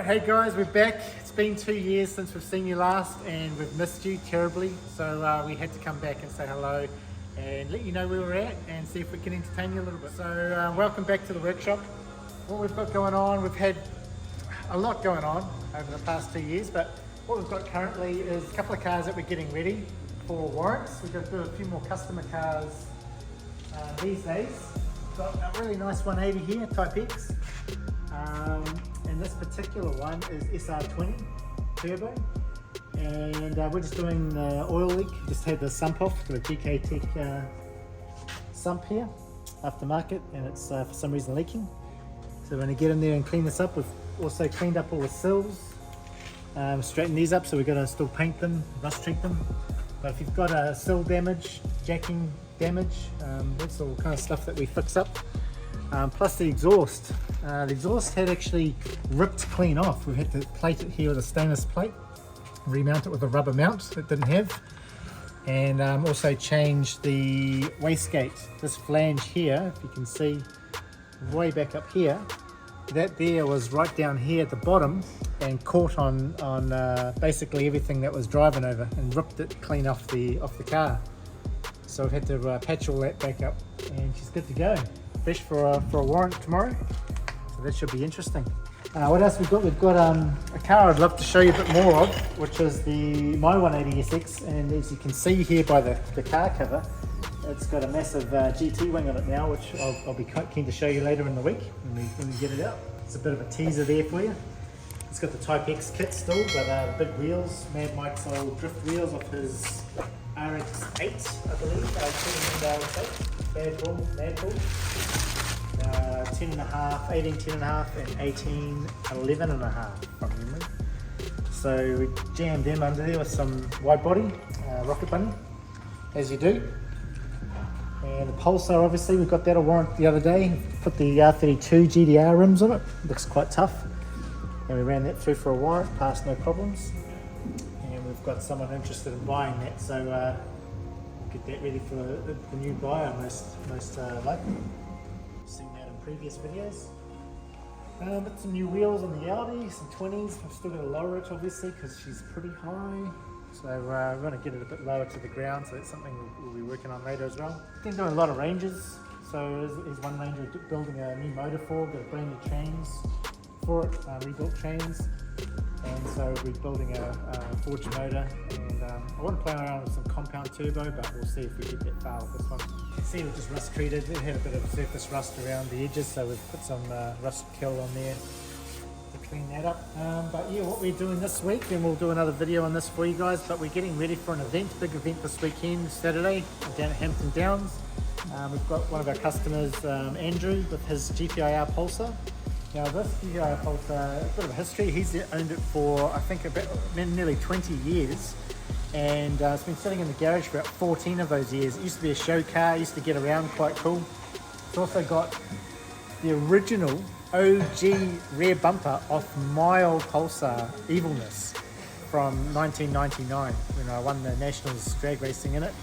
Alright, hey guys, we're back. It's been 2 years since we've seen you last and we've missed you terribly. So we had to come back and say hello and let you know where we're at and see if we can entertain you a little bit. So welcome back to the workshop. What we've got going on, we've had a lot going on over the past 2 years, but what we've got currently is a couple of cars that we're getting ready for warrants. We've got to do a few more customer cars these days. We've got a really nice 180 here, Type X. And this particular one is SR20 turbo, and we're just doing the oil leak. Just had the sump off, got a GK Tech sump here, aftermarket, and it's for some reason leaking. So we're going to get in there and clean this up. We've also cleaned up all the sills, straighten these up, so we're going to still paint them, rust treat them. But if you've got a sill damage, jacking damage, that's all kind of stuff that we fix up. Plus the exhaust. The exhaust had actually ripped clean off. We had to plate it here with a stainless plate, remount it with a rubber mount that didn't have, and also change the wastegate. This flange here, if you can see way back up here, that there was right down here at the bottom and caught on basically everything that was driving over and ripped it clean off the car. So we've had to patch all that back up, and she's good to go. Fresh for a warrant tomorrow, so that should be interesting. What else we've got? We've got a car I'd love to show you a bit more of, which is my 180 SX, and as you can see here by the car cover, it's got a massive GT wing on it now, which I'll be quite keen to show you later in the week when we get it out. It's a bit of a teaser there for you. It's got the Type X kit still, but the big wheels, Mad Mike's old drift wheels off his RX-8, I believe, Mad Bull, 10.5, 18 10.5 and 18 11.5 from memory. So we jammed them under there with some wide body, rocket bunny, as you do. And the Pulsar, obviously, we got that a warrant the other day. Put the R32 GDR rims on it, looks quite tough. And we ran that through for a warrant, passed no problems. And we've got someone interested in buying that, so we'll get that ready for the new buyer most likely. Seen that in previous videos. But some new wheels on the Audi, some 20s. I've still got to lower it obviously because she's pretty high. So we're going to get it a bit lower to the ground, so that's something we'll be working on later as well. Been doing a lot of ranges. So there's one range we're building a new motor for, got brand new chains for it, rebuilt chains. And so we're building a forged motor, and I want to play around with some compound turbo, but we'll see if we get that far with this one. You can see we've just rust treated. It had a bit of surface rust around the edges, so we've put some rust kill on there to clean that up. But yeah, what we're doing this week, and we'll do another video on this for you guys, but we're getting ready for an event, big event this weekend, Saturday, down at Hampton Downs. We've got one of our customers, Andrew, with his GPIR Pulsar. Now this GPIR Pulsar, a bit of a history. He's owned it for, I think, about nearly 20 years. And it's been sitting in the garage for about 14 of those years. It used to be a show car, used to get around quite cool. It's also got the original OG rear bumper off my old Pulsar Evilness from 1999 when I won the Nationals drag racing in it.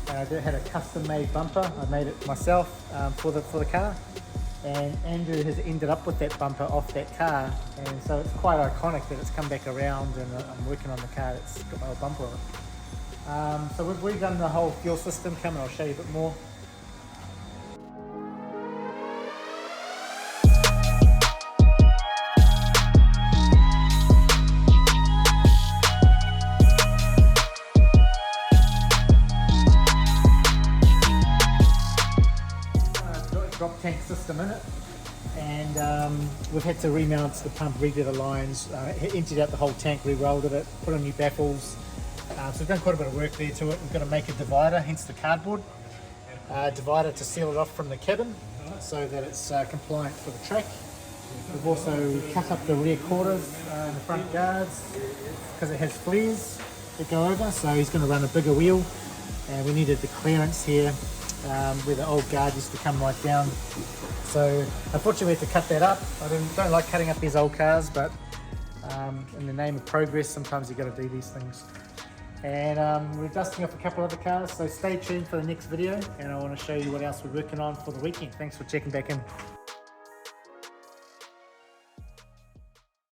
It had a custom made bumper. I made it myself for the car. And Andrew has ended up with that bumper off that car, and so it's quite iconic that it's come back around, and I'm working on the car that's got my old bumper on it. So we've redone the whole fuel system, come and I'll show you a bit more. Drop tank system in it, and we've had to remount the pump, redo the lines, emptied out the whole tank, re-welded it, put on new baffles. So we've done quite a bit of work there to it. We've got to make a divider, hence the cardboard divider, to seal it off from the cabin so that it's compliant for the track. We've also cut up the rear quarters and the front guards because it has flares that go over, so he's going to run a bigger wheel, and we needed the clearance here where the old guard used to come right down. So unfortunately we had to cut that up. I don't like cutting up these old cars, but in the name of progress sometimes you've got to do these things. And we're dusting off a couple other cars, so stay tuned for the next video, and I want to show you what else we're working on for the weekend. Thanks for checking back in.